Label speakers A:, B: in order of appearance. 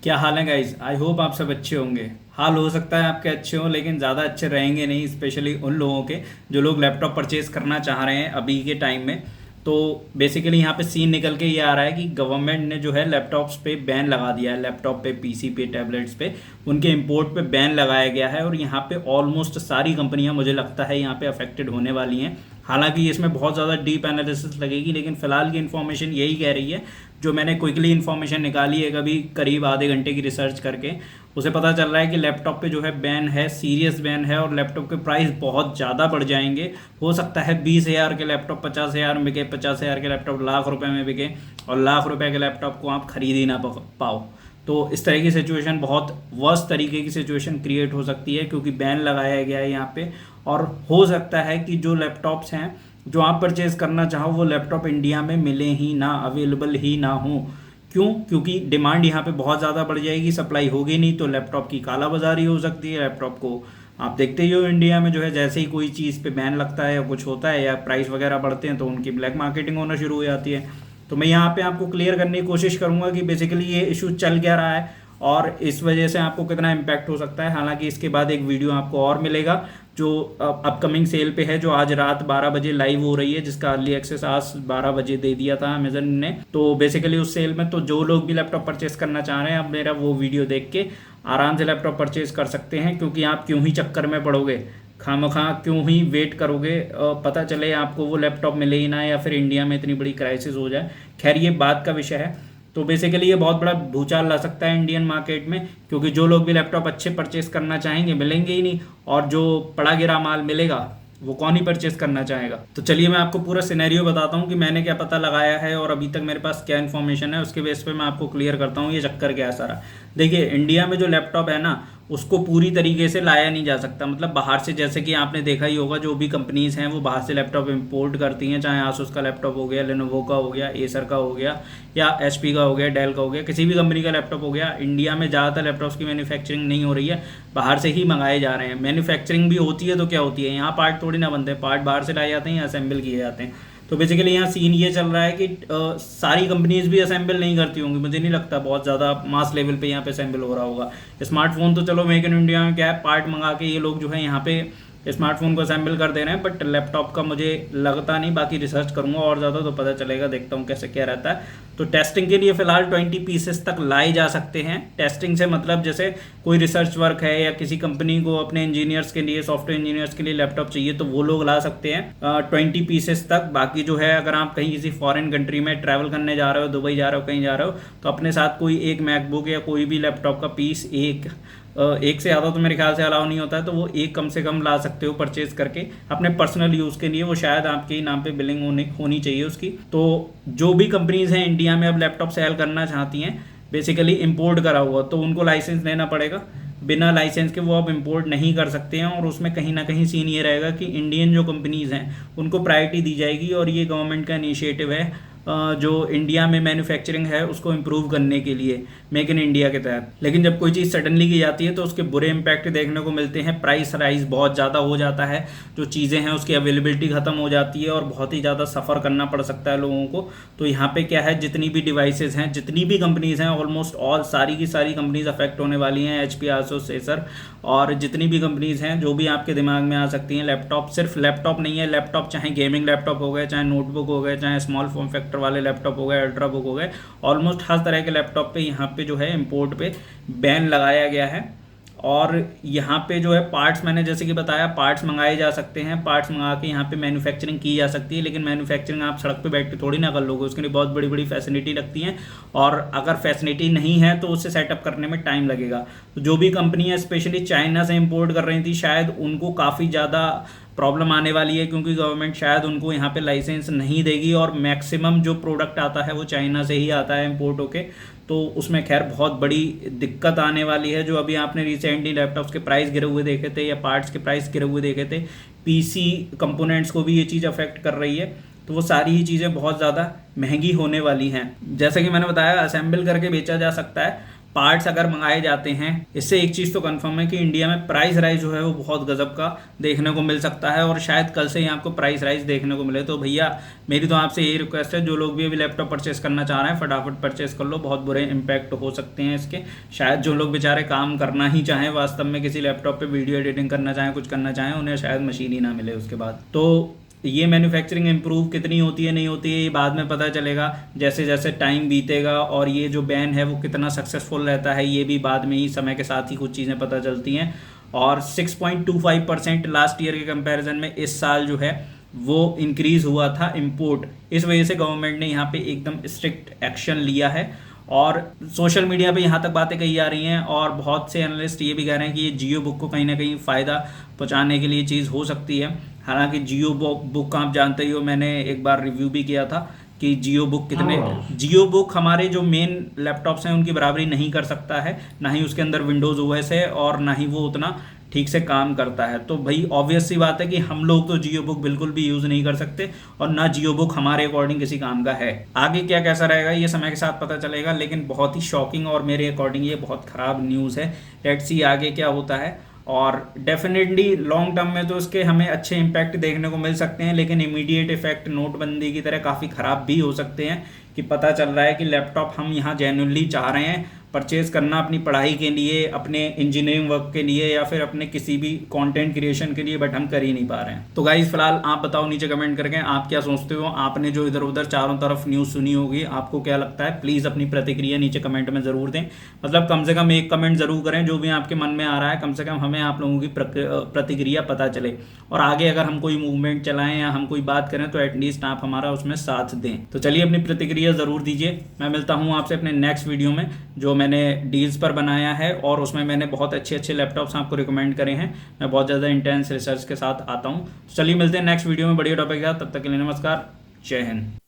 A: क्या हाल है guys. I hope आप सब अच्छे होंगे। हाल हो सकता है आपके अच्छे हों लेकिन ज़्यादा अच्छे रहेंगे नहीं, स्पेशली उन लोगों के जो लोग लैपटॉप परचेज करना चाह रहे हैं अभी के टाइम में। तो बेसिकली यहाँ पे सीन निकल के ये आ रहा है कि गवर्नमेंट ने जो है लैपटॉप्स पे बैन लगा दिया है, लैपटॉप पे, पीसी पे, टैबलेट्स पे उनके इंपोर्ट पे बैन लगाया गया है। और यहाँ पे ऑलमोस्ट सारी कंपनियां मुझे लगता है यहाँ पे अफेक्टेड होने वाली हैं। हालांकि इसमें बहुत ज़्यादा डीप एनालिसिस लगेगी, लेकिन फिलहाल की इन्फॉर्मेशन यही कह रही है जो मैंने क्विकली इन्फॉर्मेशन निकाली है कभी करीब आधे घंटे की रिसर्च करके। उसे पता चल रहा है कि लैपटॉप पे जो है बैन है, सीरियस बैन है, और लैपटॉप के प्राइस बहुत ज़्यादा बढ़ जाएंगे। हो सकता है 20,000 के लैपटॉप 50,000 में बिके, 50,000 के लैपटॉप लाख रुपए में बिके, और लाख रुपए के लैपटॉप को आप खरीद ही ना पाओ। तो इस तरह की सिचुएशन, बहुत वर्स्ट तरीके की सिचुएशन क्रिएट हो सकती है क्योंकि बैन लगाया गया है यहाँ पे। और हो सकता है कि जो लैपटॉप्स हैं जो आप परचेज करना चाहो वो लैपटॉप इंडिया में मिले ही ना, अवेलेबल ही ना हो। क्यों? क्योंकि डिमांड यहाँ पे बहुत ज़्यादा बढ़ जाएगी, सप्लाई होगी नहीं तो लैपटॉप की कालाबाजारी हो सकती है। लैपटॉप को आप देखते ही हो इंडिया में जो है जैसे ही कोई चीज़ पे बैन लगता है या कुछ होता है या प्राइस वगैरह बढ़ते हैं तो उनकी ब्लैक मार्केटिंग होना शुरू हो जाती है। तो मैं यहाँ पे आपको क्लियर करने की कोशिश करूँगा कि बेसिकली ये इशू चल क्या रहा है और इस वजह से आपको कितना इम्पैक्ट हो सकता है। हालांकि इसके बाद एक वीडियो आपको और मिलेगा जो अपकमिंग सेल पे है, जो आज रात 12 बजे लाइव हो रही है, जिसका अर्ली एक्सेस आज 12 बजे दे दिया था अमेजन ने। तो बेसिकली उस सेल में तो जो लोग भी लैपटॉप परचेस करना चाह रहे हैं अब मेरा वो वीडियो देख के आराम से लैपटॉप परचेज कर सकते हैं। क्योंकि आप क्यों ही चक्कर में पड़ोगे, खामखा क्यों ही वेट करोगे, पता चले आपको वो लैपटॉप मिले ही ना या फिर इंडिया में इतनी बड़ी क्राइसिस हो जाए। खैर ये बात का विषय है। तो बेसिकली ये बहुत बड़ा भूचाल ला सकता है इंडियन मार्केट में, क्योंकि जो लोग भी लैपटॉप अच्छे परचेस करना चाहेंगे मिलेंगे ही नहीं, और जो पड़ा गिरा माल मिलेगा वो कौन ही परचेस करना चाहेगा। तो चलिए मैं आपको पूरा सिनेरियो बताता हूँ कि मैंने क्या पता लगाया है और अभी तक मेरे पास क्या इन्फॉर्मेशन है, उसके बेस पे मैं आपको क्लियर करता हूँ ये चक्कर क्या है सारा। देखिए, इंडिया में जो लैपटॉप है ना उसको पूरी तरीके से लाया नहीं जा सकता। मतलब बाहर से, जैसे कि आपने देखा ही होगा जो भी कंपनीज हैं वो बाहर से लैपटॉप इंपोर्ट करती हैं, चाहे आसूस का लैपटॉप हो गया, लेनोवो का हो गया, एसर का हो गया, या एचपी का हो गया, डेल का हो गया, किसी भी कंपनी का लैपटॉप हो गया। इंडिया में ज़्यादातर लैपटॉप्स की मैन्युफैक्चरिंग नहीं हो रही है, बाहर से ही मंगाए जा रहे हैं। मैन्युफैक्चरिंग भी होती है तो क्या होती है, यहाँ पार्ट थोड़ी ना बनते हैं, पार्ट बाहर से लाए जाते हैं या असेंबल किए जाते हैं। तो बेसिकली यहाँ सीन ये चल रहा है कि सारी कंपनीज भी असेंबल नहीं करती होंगी, मुझे नहीं लगता बहुत ज़्यादा मास लेवल पे यहाँ पे असेंबल हो रहा होगा। स्मार्टफोन तो चलो मेक इन इंडिया में क्या है, पार्ट मंगा के ये लोग जो है यहाँ पे स्मार्टफोन को असेंबल कर दे रहे हैं, बट लैपटॉप का मुझे लगता नहीं। बाकी रिसर्च करूंगा और ज़्यादा तो पता चलेगा, देखता हूँ कैसे क्या रहता है। तो टेस्टिंग के लिए फ़िलहाल 20 पीसेस तक लाए जा सकते हैं। टेस्टिंग से मतलब जैसे कोई रिसर्च वर्क है या किसी कंपनी को अपने इंजीनियर्स के लिए, सॉफ्टवेयर इंजीनियर्स के लिए लैपटॉप चाहिए तो वो लोग ला सकते हैं 20 पीसेस तक। बाकी जो है अगर आप कहीं किसी फॉरेन कंट्री में ट्रैवल करने जा रहे हो, दुबई जा रहे हो, कहीं जा रहे हो, तो अपने साथ कोई एक मैकबुक या कोई भी लैपटॉप का पीस, एक से ज़्यादा तो मेरे ख्याल से अलाउ नहीं होता है, तो वो एक कम से कम ला सकते हो परचेज करके अपने पर्सनल यूज़ के लिए। वो शायद आपके ही नाम पे बिलिंग होनी चाहिए उसकी। तो जो भी कंपनीज हैं इंडिया में अब लैपटॉप सेल करना चाहती हैं बेसिकली इंपोर्ट करा हुआ, तो उनको लाइसेंस लेना पड़ेगा। बिना लाइसेंस के वो अब इंपोर्ट नहीं कर सकते हैं, और उसमें कहीं ना कहीं सीन ये रहेगा कि इंडियन जो कंपनीज़ हैं उनको प्रायोरिटी दी जाएगी। और ये गवर्नमेंट का इनिशिएटिव है जो इंडिया में मैन्युफैक्चरिंग है उसको इम्प्रूव करने के लिए, मेक इन इंडिया के तहत। लेकिन जब कोई चीज़ सडनली की जाती है तो उसके बुरे इम्पैक्ट देखने को मिलते हैं। प्राइस राइज बहुत ज़्यादा हो जाता है, जो चीज़ें हैं उसकी अवेलेबिलिटी ख़त्म हो जाती है और बहुत ही ज़्यादा सफ़र करना पड़ सकता है लोगों को। तो यहाँ पे क्या है, जितनी भी डिवाइसेज हैं, जितनी भी कंपनीज़ हैं, ऑलमोस्ट ऑल सारी की सारी कंपनीज अफेक्ट होने वाली हैं। एचपी, आसूस, एसर और जितनी भी कंपनीज़ हैं जो भी आपके दिमाग में आ सकती हैं। लैपटॉप, सिर्फ लैपटॉप नहीं है, लैपटॉप चाहे गेमिंग लैपटॉप हो गए, चाहे नोटबुक हो गए, चाहे स्मॉल फॉर्म फैक्टर वाले लैपटॉप हो गए, अल्ट्रा बुक हो गए, ऑलमोस्ट हर तरह के लैपटॉप पे यहाँ पे जो है इंपोर्ट पे बैन लगाया गया है। और यहाँ पे जो है पार्ट्स, मैंने जैसे कि बताया, पार्ट्स मंगाए जा सकते हैं, पार्ट्स मंगा के यहाँ पे मैन्युफैक्चरिंग की जा सकती है। लेकिन मैन्युफैक्चरिंग आप सड़क पे बैठ के थोड़ी ना कर लोगे, उसके लिए बहुत बड़ी बड़ी फैसिलिटी लगती हैं, और अगर फैसिलिटी नहीं है तो उसे सेटअप करने में टाइम लगेगा। तो जो भी कंपनियाँ स्पेशली चाइना से इंपोर्ट कर रही थी शायद उनको काफ़ी ज़्यादा प्रॉब्लम आने वाली है, क्योंकि गवर्नमेंट शायद उनको यहाँ पे लाइसेंस नहीं देगी, और मैक्सिमम जो प्रोडक्ट आता है वो चाइना से ही आता है इंपोर्ट होके। तो उसमें खैर बहुत बड़ी दिक्कत आने वाली है। जो अभी आपने रिसेंटली लैपटॉप्स के प्राइस गिरे हुए देखे थे या पार्ट्स के प्राइस गिरे हुए देखे थे, पीसी कंपोनेंट्स को भी ये चीज़ अफेक्ट कर रही है। तो वो सारी ही चीज़ें बहुत ज़्यादा महंगी होने वाली हैं। जैसे कि मैंने बताया, असेंबल करके बेचा जा सकता है, पार्ट्स अगर मंगाए जाते हैं, इससे एक चीज़ तो कंफर्म है कि इंडिया में प्राइस राइज जो है वो बहुत गजब का देखने को मिल सकता है और शायद कल से ही आपको प्राइस राइज देखने को मिले। तो भैया मेरी तो आपसे यही रिक्वेस्ट है, जो लोग भी अभी लैपटॉप परचेस करना चाह रहे हैं फटाफट परचेस कर लो, बहुत बुरे इंपैक्ट हो सकते हैं इसके। शायद जो लोग बेचारे काम करना ही चाहें वास्तव में, किसी लैपटॉप पे वीडियो एडिटिंग करना चाहें, कुछ करना चाहें, उन्हें शायद मशीन ही ना मिले उसके बाद। तो ये मैन्युफैक्चरिंग इम्प्रूव कितनी होती है नहीं होती है ये बाद में पता चलेगा, जैसे जैसे टाइम बीतेगा, और ये जो बैन है वो कितना सक्सेसफुल रहता है ये भी बाद में ही समय के साथ ही कुछ चीज़ें पता चलती हैं। और 6.25% लास्ट ईयर के कंपैरिजन में इस साल जो है वो इंक्रीज़ हुआ था इम्पोर्ट। इस वजह से गवर्नमेंट ने यहाँ पे एकदम स्ट्रिक्ट एक्शन लिया है और सोशल मीडिया पे यहाँ तक बातें कही जा रही हैं और बहुत से एनालिस्ट ये भी कह रहे हैं कि ये जियो बुक को कहीं ना कहीं फ़ायदा पहुँचाने के लिए चीज़ हो सकती है। हालांकि जियो बुक आप जानते ही हो, मैंने एक बार रिव्यू भी किया था कि जियो बुक हमारे जो मेन लैपटॉप्स हैं उनकी बराबरी नहीं कर सकता है, ना ही उसके अंदर विंडोज़ ओएस है और ना ही वो उतना ठीक से काम करता है। तो भाई ऑब्वियस सी बात है कि हम लोग तो जियो बुक बिल्कुल भी यूज़ नहीं कर सकते और ना जियो बुक हमारे अकॉर्डिंग किसी काम का है। आगे क्या कैसा रहेगा ये समय के साथ पता चलेगा, लेकिन बहुत ही शॉकिंग और मेरे अकॉर्डिंग ये बहुत ख़राब न्यूज़ है। लेट्स सी आगे क्या होता है। और डेफिनेटली लॉन्ग टर्म में तो इसके हमें अच्छे इम्पैक्ट देखने को मिल सकते हैं, लेकिन इमीडिएट इफेक्ट नोटबंदी की तरह काफ़ी ख़राब भी हो सकते हैं कि पता चल रहा है कि लैपटॉप हम यहाँ जेन्युइनली चाह रहे हैं परचेज करना अपनी पढ़ाई के लिए, अपने इंजीनियरिंग वर्क के लिए या फिर अपने किसी भी कंटेंट क्रिएशन के लिए, बट हम कर ही नहीं पा रहे हैं। तो गाइस फिलहाल आप बताओ नीचे कमेंट करके आप क्या सोचते हो। आपने जो इधर उधर चारों तरफ न्यूज़ सुनी होगी, आपको क्या लगता है, प्लीज़ अपनी प्रतिक्रिया नीचे कमेंट में ज़रूर दें। मतलब कम से कम एक कमेंट ज़रूर करें जो भी आपके मन में आ रहा है, कम से कम हमें आप लोगों की प्रतिक्रिया पता चले और आगे अगर हम कोई मूवमेंट चलाएं या हम कोई बात करें तो एटलीस्ट आप हमारा उसमें साथ दें। तो चलिए अपनी प्रतिक्रिया ज़रूर दीजिए। मैं मिलता हूँ आपसे अपने नेक्स्ट वीडियो में जो मैंने डील्स पर बनाया है और उसमें मैंने बहुत अच्छे अच्छे लैपटॉप्स आपको रिकमेंड करे हैं। मैं बहुत ज़्यादा इंटेंस रिसर्च के साथ आता हूँ। तो चलिए मिलते हैं नेक्स्ट वीडियो में बढ़िया टॉपिक के साथ। तब तक के लिए नमस्कार, जय हिंद।